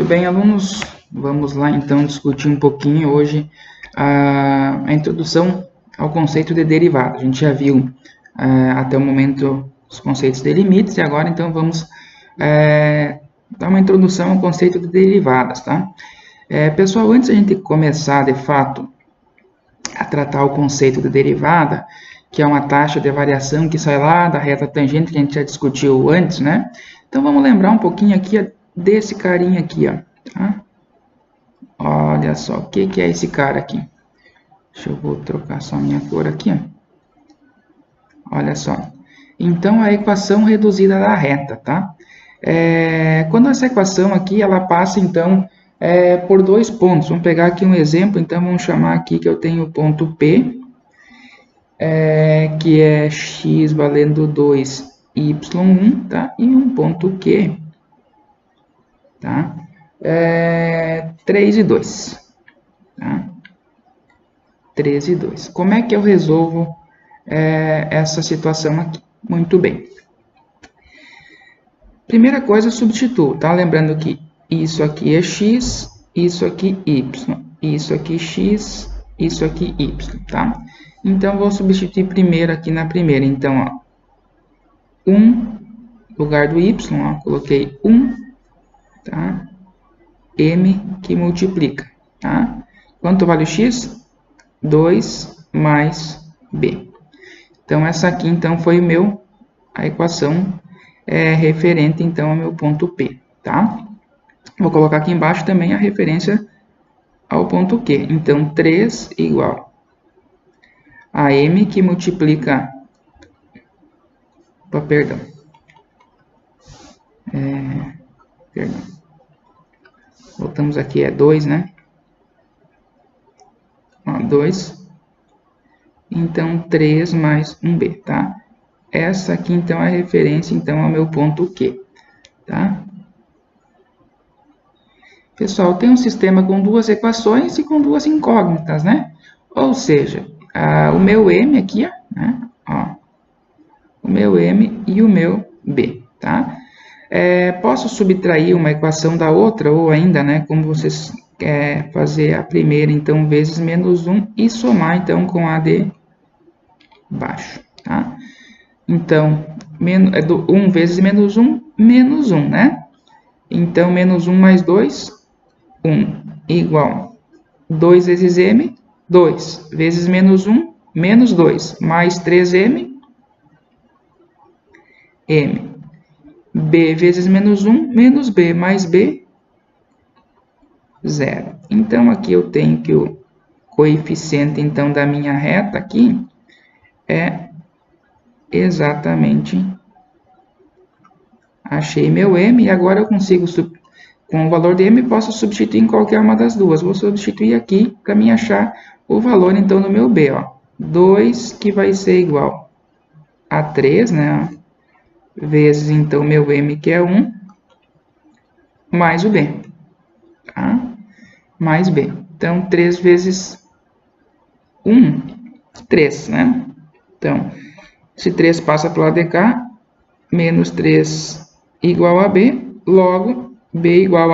bem, alunos? Vamos lá, então, discutir um pouquinho hoje a introdução ao conceito de derivada. A gente já viu até o momento os conceitos de limites e agora, então, vamos dar uma introdução ao conceito de derivadas, tá? Pessoal, antes de a gente começar, de fato, a tratar o conceito de derivada, que é uma taxa de variação que sai lá da reta tangente que a gente já discutiu antes, né? Então, vamos lembrar um pouquinho aqui desse carinha aqui, ó. Tá? Olha só, o que é esse cara aqui? Deixa eu trocar só a minha cor aqui, ó. Olha só. Então, a equação reduzida da reta, tá? Quando essa equação aqui, ela passa, então, por dois pontos. Vamos pegar aqui um exemplo, então, vamos chamar aqui que eu tenho o ponto P, que é x valendo 2y1, tá? E um ponto Q, tá? 3 e 2. Tá? 3 e 2. Como é que eu resolvo essa situação aqui? Muito bem. Primeira coisa, substituo, tá? Lembrando que isso aqui é x, isso aqui y, isso aqui x, isso aqui y, tá? Então, vou substituir primeiro aqui na primeira. Então, ó, 1 no lugar do y, ó, coloquei 1, tá? M que multiplica, tá? Quanto vale o x? 2 mais b. Então, essa aqui, então, foi a equação referente, então, ao meu ponto P, tá? Vou colocar aqui embaixo também a referência ao ponto Q. Então, 3 igual a M que multiplica... Opa, perdão. Perdão. Voltamos aqui, é 2, né? Ó, 2. Então, 3 mais 1b, tá? Essa aqui, então, é a referência, então, ao meu ponto Q, tá? Pessoal, tem um sistema com duas equações e com duas incógnitas, né? Ou seja, o meu M aqui, né? Ó, o meu M e o meu B, tá? Posso subtrair uma equação da outra, ou ainda, né, como vocês querem fazer a primeira, então, vezes menos 1, e somar, então, com a de baixo, tá? Então, 1 vezes menos 1, né? Então, menos 1 mais 2, 1, igual 2 vezes m, 2 vezes menos 1, menos 2, mais 3m, m. B vezes menos 1, menos b, mais b, 0. Então, aqui eu tenho que o coeficiente, então, da minha reta aqui é exatamente... Achei meu m e agora eu consigo, com o valor de m, posso substituir em qualquer uma das duas. Vou substituir aqui para mim achar o valor, então, do meu b, ó. 2, que vai ser igual a 3, né? Vezes, então, meu m, que é 1, mais o b, tá? Mais b. Então, 3 vezes 1, 3, né? Então, se 3 passa para o lado de cá, menos 3 igual a b, logo, b igual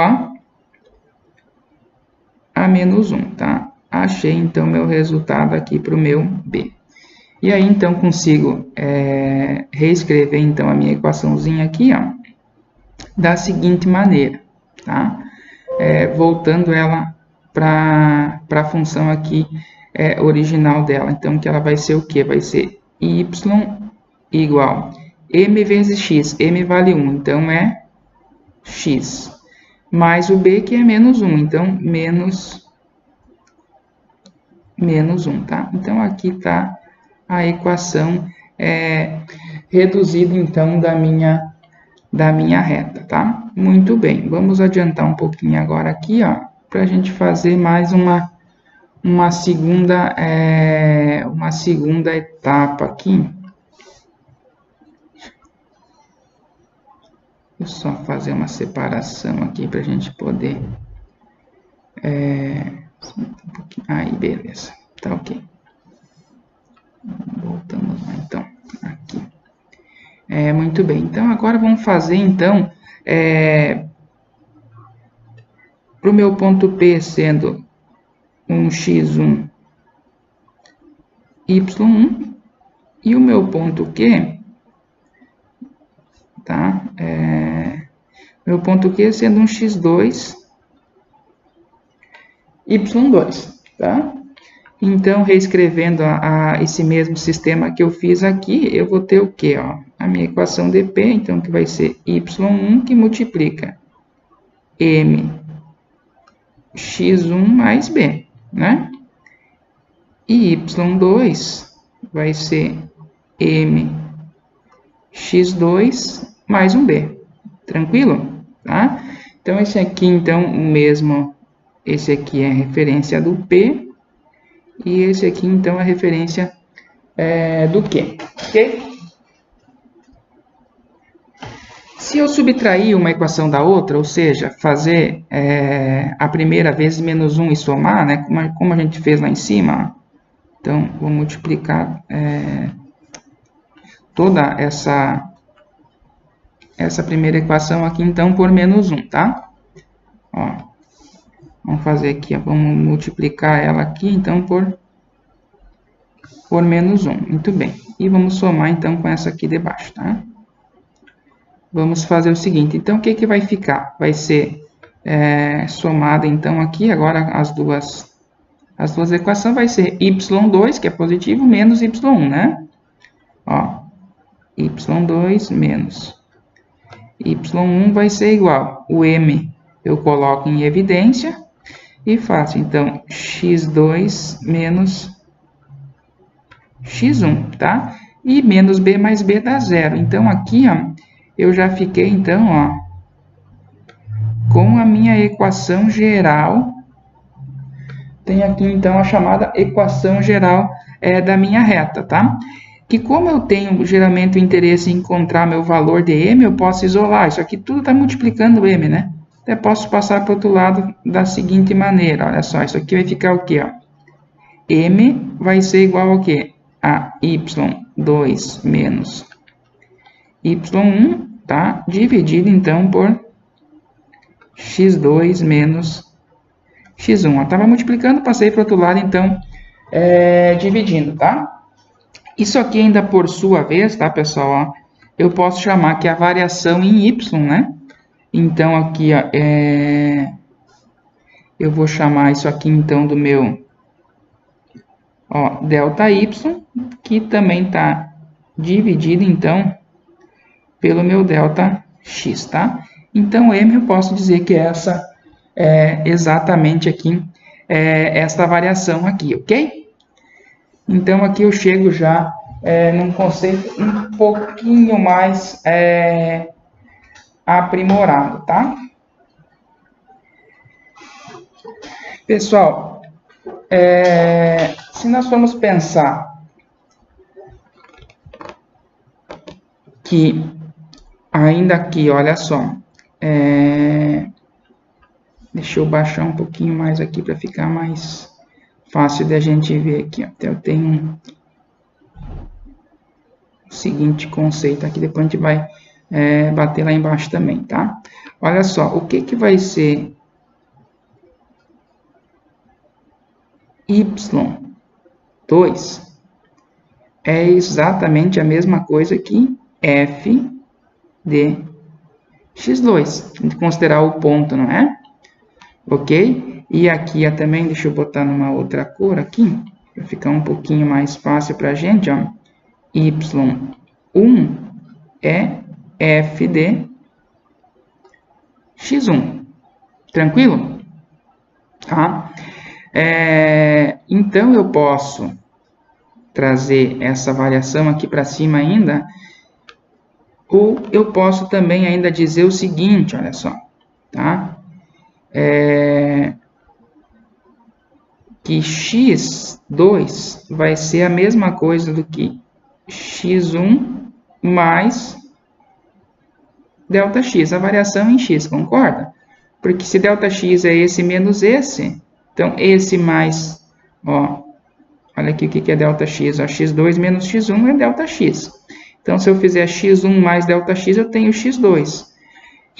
a menos 1, tá? Achei, então, meu resultado aqui para o meu b. E aí, então, consigo reescrever, então, a minha equaçãozinha aqui, ó, da seguinte maneira, tá? Voltando ela para a função aqui original dela. Então, que ela vai ser o quê? Vai ser y igual m vezes x. M vale 1, então é x. Mais o b, que é menos 1, então menos 1, tá? Então, aqui está a equação reduzida, então, da minha reta, tá? Muito bem, vamos adiantar um pouquinho agora aqui, ó, para a gente fazer mais uma segunda etapa aqui. Vou só fazer uma separação aqui para a gente poder... Aí, beleza. Tá ok. Voltamos lá, então, aqui. Muito bem. Então, agora vamos fazer, então, para o meu ponto P sendo um x1, y1, e o meu ponto Q, tá? Meu ponto Q sendo um x2, y2, tá? Então, reescrevendo esse mesmo sistema que eu fiz aqui, eu vou ter o quê? Ó? A minha equação de P, então, que vai ser y1 que multiplica m x1 mais b, né? E y2 vai ser m x2 mais um b. Tranquilo? Tá? Então, esse aqui, então, o mesmo, esse aqui é a referência do P, e esse aqui, então, é a referência do Q, ok? Se eu subtrair uma equação da outra, ou seja, fazer a primeira vezes menos 1 e somar, né, como a gente fez lá em cima, então, vou multiplicar toda essa primeira equação aqui, então, por menos 1, tá? Ó, vamos fazer aqui, ó, vamos multiplicar ela aqui, então, por menos 1. Muito bem. E vamos somar, então, com essa aqui de baixo, tá? Vamos fazer o seguinte. Então, o que que vai ficar? Vai ser somada, então, aqui, agora, as duas equações, vai ser y2, que é positivo, menos y1, né? Ó, y2 menos y1 vai ser igual. O m eu coloco em evidência e faço, então, x2 menos x1, tá? E menos b mais b dá zero. Então, aqui, ó, eu já fiquei, então, ó, com a minha equação geral. Tem aqui, então, a chamada equação geral da minha reta, tá? Que como eu tenho, geralmente, o interesse em encontrar meu valor de m, eu posso isolar. Isso aqui tudo está multiplicando m, né? Até posso passar para o outro lado da seguinte maneira. Olha só, isso aqui vai ficar o quê, ó? M vai ser igual ao quê? A y2 menos y1, tá? Dividido, então, por x2 menos x1. Estava multiplicando, passei para o outro lado, então, dividindo, tá? Isso aqui ainda por sua vez, tá, pessoal? Ó, eu posso chamar que a variação em y, né? Então, aqui, ó, eu vou chamar isso aqui, então, do meu delta y, que também está dividido, então, pelo meu delta x, tá? Então, m eu posso dizer que essa é exatamente aqui, esta variação aqui, ok? Então, aqui eu chego já num conceito um pouquinho mais aprimorado, tá? Pessoal, se nós formos pensar que ainda aqui, olha só, deixa eu baixar um pouquinho mais aqui para ficar mais fácil de a gente ver aqui. Até eu tenho o seguinte conceito aqui, depois a gente vai bater lá embaixo também, tá? Olha só, o que que vai ser y2 é exatamente a mesma coisa que f de x2. A gente considerar o ponto, não é? Ok? E aqui também, deixa eu botar numa outra cor aqui, para ficar um pouquinho mais fácil para a gente, ó. y1 é f de x1. Tranquilo? Tá? Então, eu posso trazer essa variação aqui para cima ainda, ou eu posso também ainda dizer o seguinte, olha só, tá? Que x2 vai ser a mesma coisa do que x1 mais delta x, a variação em x, concorda? Porque se delta x é esse menos esse, então esse mais, ó, olha aqui o que é delta x, ó, x2 menos x1 é delta x. Então, se eu fizer x1 mais delta x, eu tenho x2.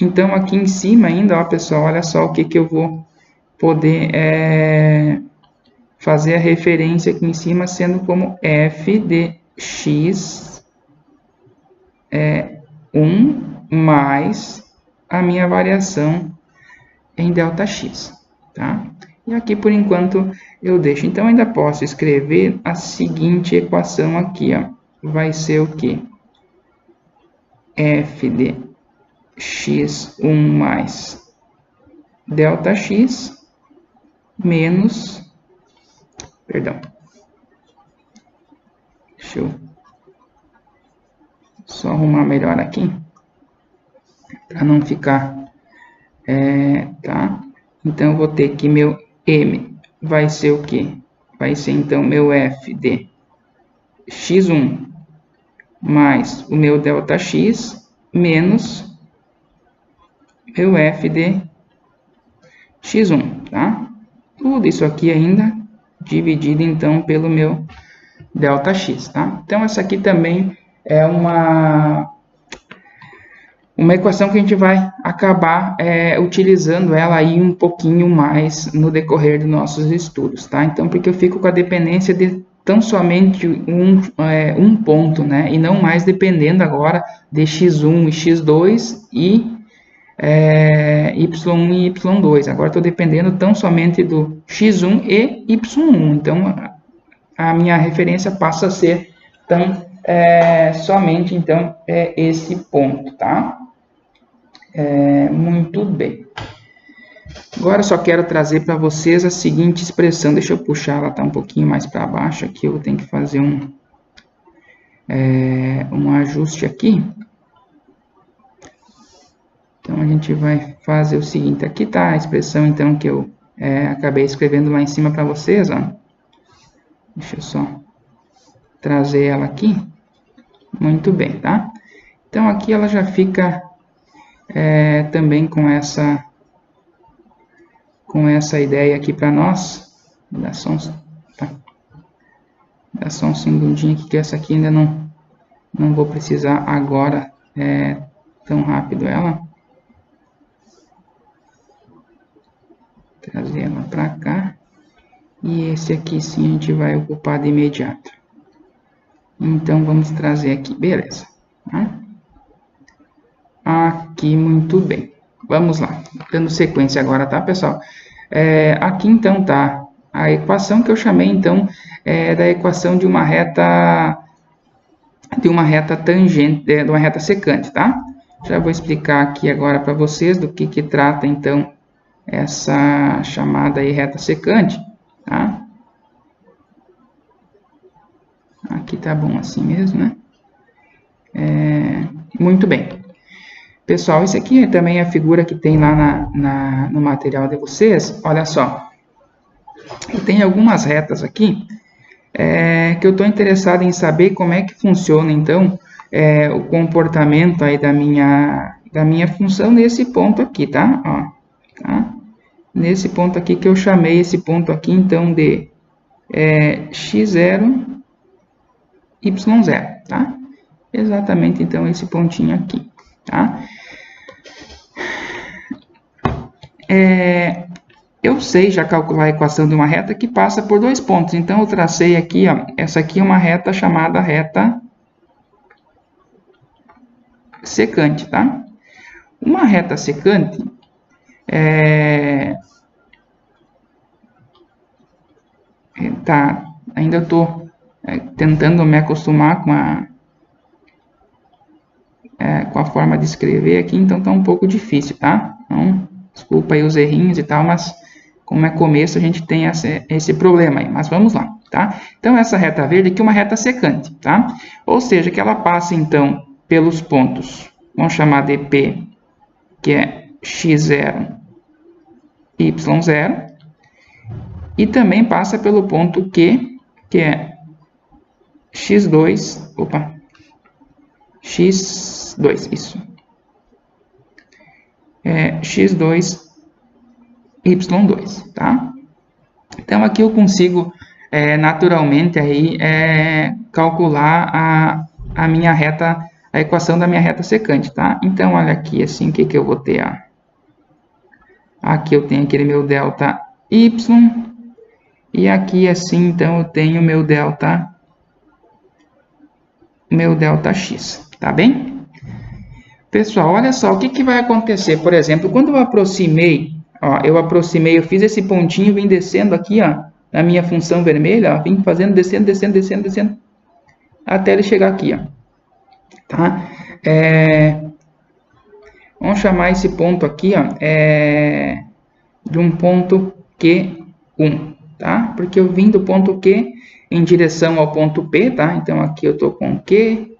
Então, aqui em cima ainda, ó, pessoal, olha só o que eu vou poder fazer a referência aqui em cima sendo como f de x 1 mais a minha variação em ΔX, tá? E aqui, por enquanto, eu deixo. Então, ainda posso escrever a seguinte equação aqui, ó. Vai ser o quê? F de x1 mais ΔX menos... Perdão. Deixa eu só arrumar melhor aqui, para não ficar... tá? Então, eu vou ter que meu M vai ser o quê? Vai ser, então, meu F de x1 mais o meu ΔX menos meu F de x1, tá? Tudo isso aqui ainda dividido, então, pelo meu ΔX, tá? Então, essa aqui também é uma equação que a gente vai acabar utilizando ela aí um pouquinho mais no decorrer dos nossos estudos, tá? Então, porque eu fico com a dependência de tão somente um ponto, né? E não mais dependendo agora de x1 e x2 e y1 e y2. Agora estou dependendo tão somente do x1 e y1. Então, a minha referência passa a ser somente, então, esse ponto, tá? Muito bem. Agora, só quero trazer para vocês a seguinte expressão. Deixa eu puxar ela um pouquinho mais para baixo aqui. Eu tenho que fazer um ajuste aqui. Então, a gente vai fazer o seguinte. Aqui está a expressão, então, que eu acabei escrevendo lá em cima para vocês, ó. Deixa eu só trazer ela aqui. Muito bem, tá? Então, aqui ela já fica também com essa ideia aqui para nós. Dá só um segundinho aqui, que essa aqui ainda não vou precisar agora tão rápido ela. Trazer ela para cá. E esse aqui sim a gente vai ocupar de imediato. Então, vamos trazer aqui, beleza. Tá? Aqui, muito bem. Vamos lá, dando sequência agora, tá, pessoal? Aqui, então, tá a equação que eu chamei, então, da equação de uma reta tangente, de uma reta secante, tá? Já vou explicar aqui agora para vocês do que trata, então, essa chamada aí reta secante, tá? Aqui tá bom assim mesmo, né? Muito bem. Pessoal, isso aqui também é a figura que tem lá no material de vocês. Olha só. Eu tenho algumas retas aqui que eu estou interessado em saber como é que funciona, então, o comportamento aí da minha função nesse ponto aqui, tá? Ó, tá? Nesse ponto aqui que eu chamei esse ponto aqui, então, de x0, y0, tá? Exatamente, então, esse pontinho aqui, tá? Eu sei já calcular a equação de uma reta que passa por dois pontos. Então, eu tracei aqui, ó, essa aqui é uma reta chamada reta secante, tá? Uma reta secante ainda eu estou tentando me acostumar com a forma de escrever aqui, então tá um pouco difícil, tá? Então, desculpa aí os errinhos e tal, mas como é começo a gente tem esse problema aí, mas vamos lá, tá? Então, essa reta verde aqui é uma reta secante, tá? Ou seja, que ela passa, então, pelos pontos, vamos chamar de P, que é x0, y0, e também passa pelo ponto Q, que é x2, x2, isso. X2, y2, tá? Então, aqui eu consigo, naturalmente, aí, calcular a minha reta, a equação da minha reta secante, tá? Então, olha aqui, assim, o que eu vou ter, ó? Aqui eu tenho aquele meu delta y, e aqui assim, então, eu tenho meu delta x, tá bem? Pessoal, olha só, o que vai acontecer, por exemplo, quando eu aproximei, ó, eu fiz esse pontinho, vim descendo aqui, ó, na minha função vermelha, ó, vim fazendo, descendo, até ele chegar aqui, ó, tá? Vamos chamar esse ponto aqui, ó, de um ponto Q1, tá? Porque eu vim do ponto Q em direção ao ponto P, tá? Então, aqui eu tô com Q,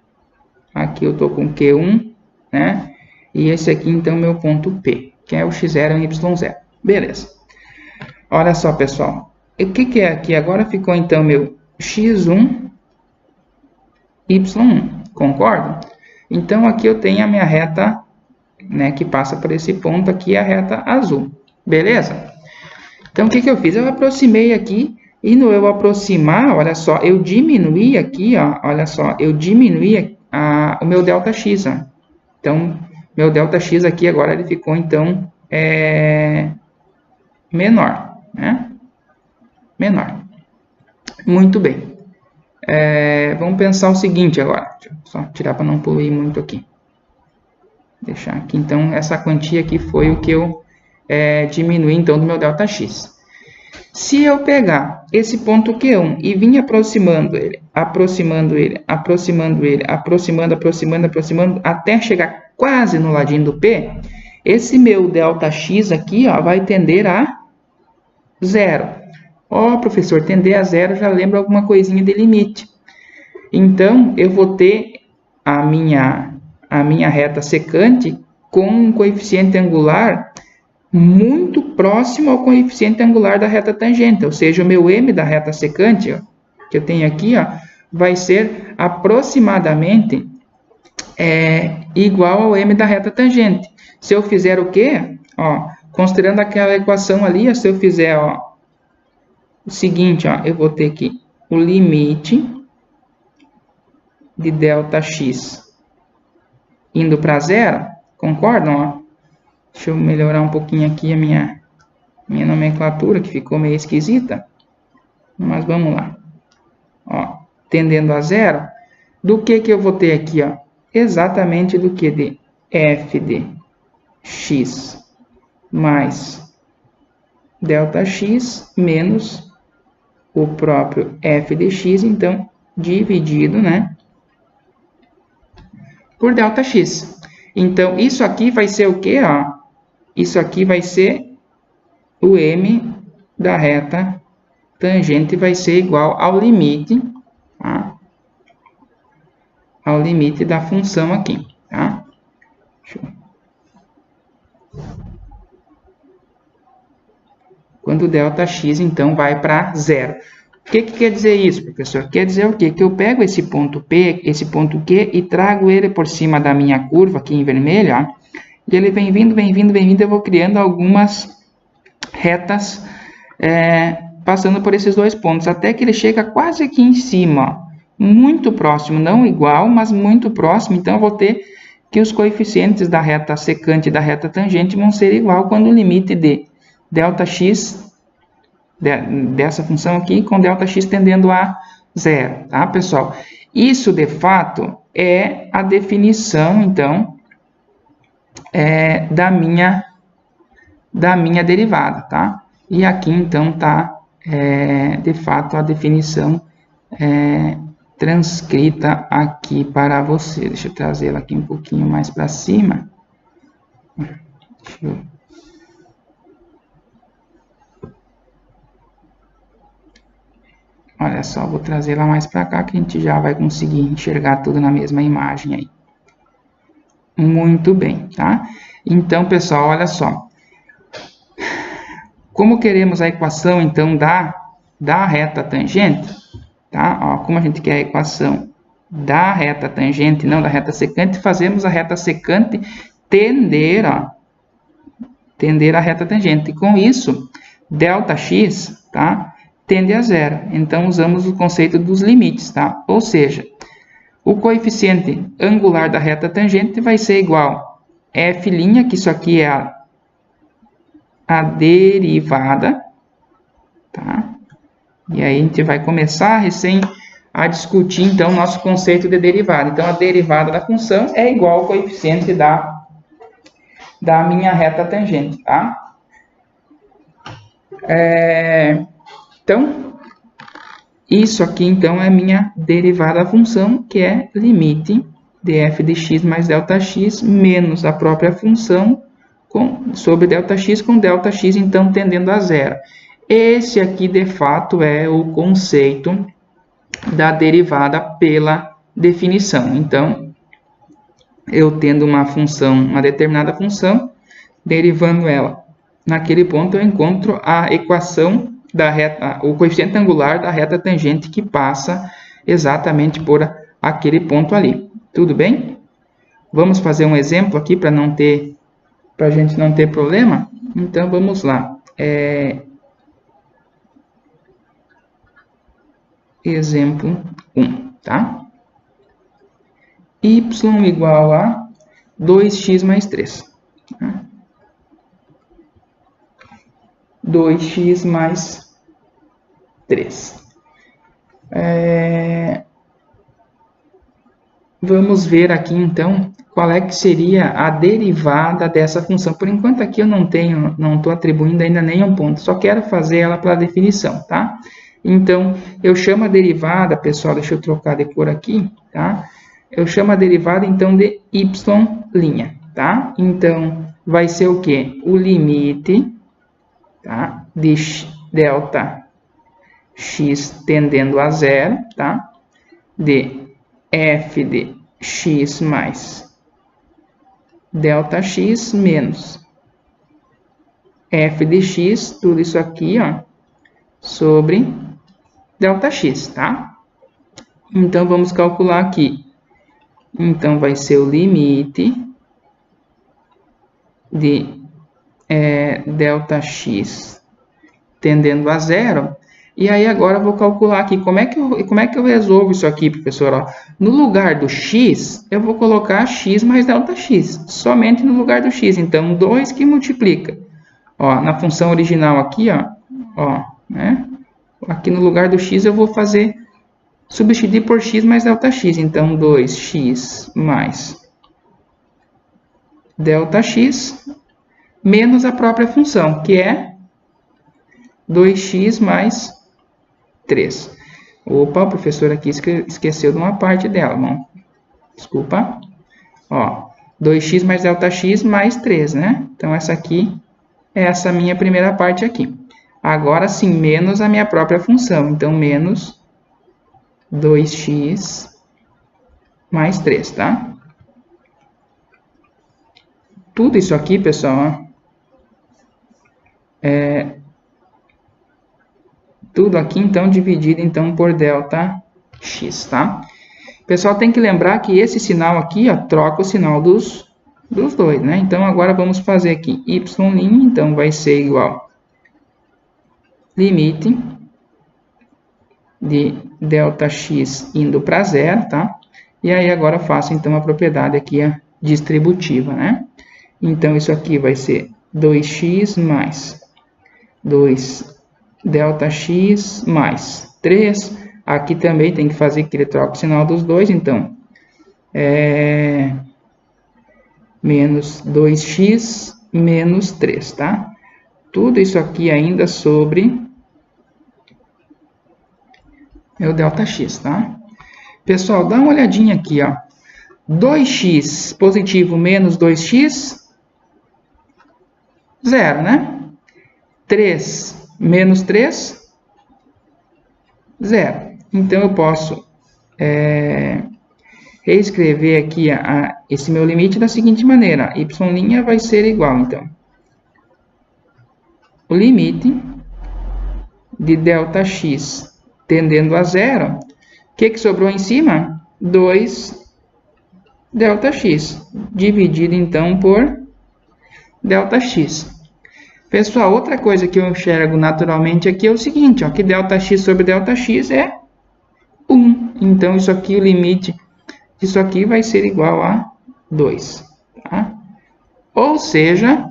aqui eu tô com Q1, né? E esse aqui, então, é meu ponto P, que é o x0 e y0. Beleza. Olha só, pessoal. O que é aqui? Agora ficou, então, meu x1, y1. Concordam? Então, aqui eu tenho a minha reta, né, que passa por esse ponto aqui, a reta azul. Beleza? Então, o que eu fiz? Eu aproximei aqui, e no eu aproximar, olha só, eu diminuí aqui, ó, olha só, eu diminuí o meu ΔX, ó. Então, meu ΔX aqui agora ele ficou, então, menor, né? Menor. Muito bem. Vamos pensar o seguinte agora. Deixa eu só tirar para não poluir muito aqui. Deixar aqui, então, essa quantia aqui foi o que eu diminuí, então, do meu ΔX. Se eu pegar esse ponto Q1 e vir aproximando ele, aproximando, até chegar quase no ladinho do P, esse meu ΔX aqui, ó, vai tender a 0. Ó, professor, tender a 0 já lembra alguma coisinha de limite. Então, eu vou ter a minha reta secante com um coeficiente angular muito próximo ao coeficiente angular da reta tangente, ou seja, o meu m da reta secante, ó, que eu tenho aqui, ó, vai ser aproximadamente igual ao m da reta tangente. Se eu fizer o quê? Ó, considerando aquela equação ali, ó, se eu fizer ó, o seguinte, ó, eu vou ter aqui o limite de ΔX indo para 0, concordam? Ó? Deixa eu melhorar um pouquinho aqui a minha nomenclatura, que ficou meio esquisita. Mas vamos lá. Ó, tendendo a 0, do que eu vou ter aqui? Ó? Exatamente do que? De f de x mais ΔX menos o próprio f de x, então, dividido, né, por ΔX. Então, isso aqui vai ser o quê? Ó? Isso aqui vai ser o m da reta tangente, vai ser igual ao limite, tá? Ao limite da função aqui, tá? Quando o ΔX, então, vai para 0. O que quer dizer isso, professor? Quer dizer o quê? Que eu pego esse ponto P, esse ponto Q, e trago ele por cima da minha curva, aqui em vermelho, ó, e ele vem vindo, eu vou criando algumas retas passando por esses dois pontos, até que ele chega quase aqui em cima, ó, muito próximo, não igual, mas muito próximo. Então, eu vou ter que os coeficientes da reta secante e da reta tangente vão ser igual quando o limite de ΔX dessa função aqui com ΔX tendendo a 0, tá, pessoal? Isso, de fato, é a definição, então, da minha derivada, tá? E aqui, então, tá, de fato, a definição transcrita aqui para você. Deixa eu trazer ela aqui um pouquinho mais para cima. Deixa eu... Olha só, vou trazer ela mais para cá, que a gente já vai conseguir enxergar tudo na mesma imagem aí. Muito bem, tá? Então, pessoal, olha só. Como queremos a equação, então, da reta tangente, tá? Ó, como a gente quer a equação da reta tangente, não da reta secante, fazemos a reta secante tender a reta tangente. E com isso, ΔX, tá? Tende a 0. Então, usamos o conceito dos limites, tá? Ou seja, o coeficiente angular da reta tangente vai ser igual a f', que isso aqui é a derivada, tá? E aí a gente vai começar a discutir, então, o nosso conceito de derivada. Então, a derivada da função é igual ao coeficiente da minha reta tangente, tá? Então, isso aqui, então, é a minha derivada da função, que é limite de f de x mais ΔX menos a própria função sobre ΔX com ΔX, então, tendendo a zero. Esse aqui, de fato, é o conceito da derivada pela definição. Então, eu tendo uma determinada função, derivando ela naquele ponto, eu encontro a equação da reta, o coeficiente angular da reta tangente que passa exatamente por aquele ponto ali. Tudo bem? Vamos fazer um exemplo aqui para a gente não ter problema? Então, vamos lá. Exemplo 1, tá? Y igual a 2x mais 3. Tá? 2x mais 3. Vamos ver aqui, então, qual é que seria a derivada dessa função. Por enquanto aqui eu não estou atribuindo ainda nenhum ponto, só quero fazer ela pela definição, tá? Então, eu chamo a derivada, pessoal, deixa eu trocar de cor aqui, tá? Eu chamo a derivada, então, de y', tá? Então, vai ser o quê? O limite, tá? De ΔX tendendo a zero, tá? De f de x mais ΔX menos f de x, tudo isso aqui, ó, sobre ΔX, tá? Então, vamos calcular aqui. Então, vai ser o limite de ΔX tendendo a zero. E aí, agora eu vou calcular aqui. Como é que eu resolvo isso aqui, professor? Ó, no lugar do x, eu vou colocar x mais ΔX. Somente no lugar do x. Então, 2 que multiplica. Ó, na função original aqui, ó, né? Aqui no lugar do x eu vou substituir por x mais ΔX. Então, 2x mais ΔX menos a própria função, que é 2x mais 3. Opa, o professor aqui esqueceu de uma parte dela, irmão. Desculpa. Ó, 2x mais ΔX mais 3, né? Então, essa aqui é essa minha primeira parte aqui. Agora sim, menos a minha própria função. Então, menos 2x mais 3, tá? Tudo isso aqui, pessoal, tudo aqui, então, dividido, então, por ΔX, tá? Pessoal, tem que lembrar que esse sinal aqui, ó, troca o sinal dos dois, né? Então, agora vamos fazer aqui y', então, vai ser igual limite de ΔX indo para zero, tá? E aí, agora eu faço, então, a propriedade aqui, a distributiva, né? Então, isso aqui vai ser 2x mais 2ΔX mais 3. Aqui também tem que fazer que ele troque o sinal dos dois, então, menos 2x menos 3, tá? Tudo isso aqui ainda sobre o ΔX, tá? Pessoal, dá uma olhadinha aqui, ó. 2x positivo menos 2x, 0, né? 3 menos 3, 0. Então, eu posso reescrever aqui esse meu limite da seguinte maneira. Y' vai ser igual, então, o limite de ΔX tendendo a zero. O que sobrou em cima? 2ΔX, dividido, então, por ΔX. Pessoal, outra coisa que eu enxergo naturalmente aqui é o seguinte, ó, que ΔX sobre ΔX é 1. Então, isso aqui, o limite disso aqui vai ser igual a 2. Tá? Ou seja,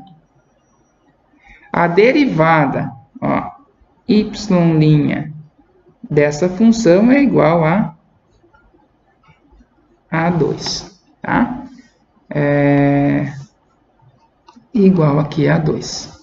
a derivada, ó, y' dessa função é igual a A2, tá? Igual aqui a 2.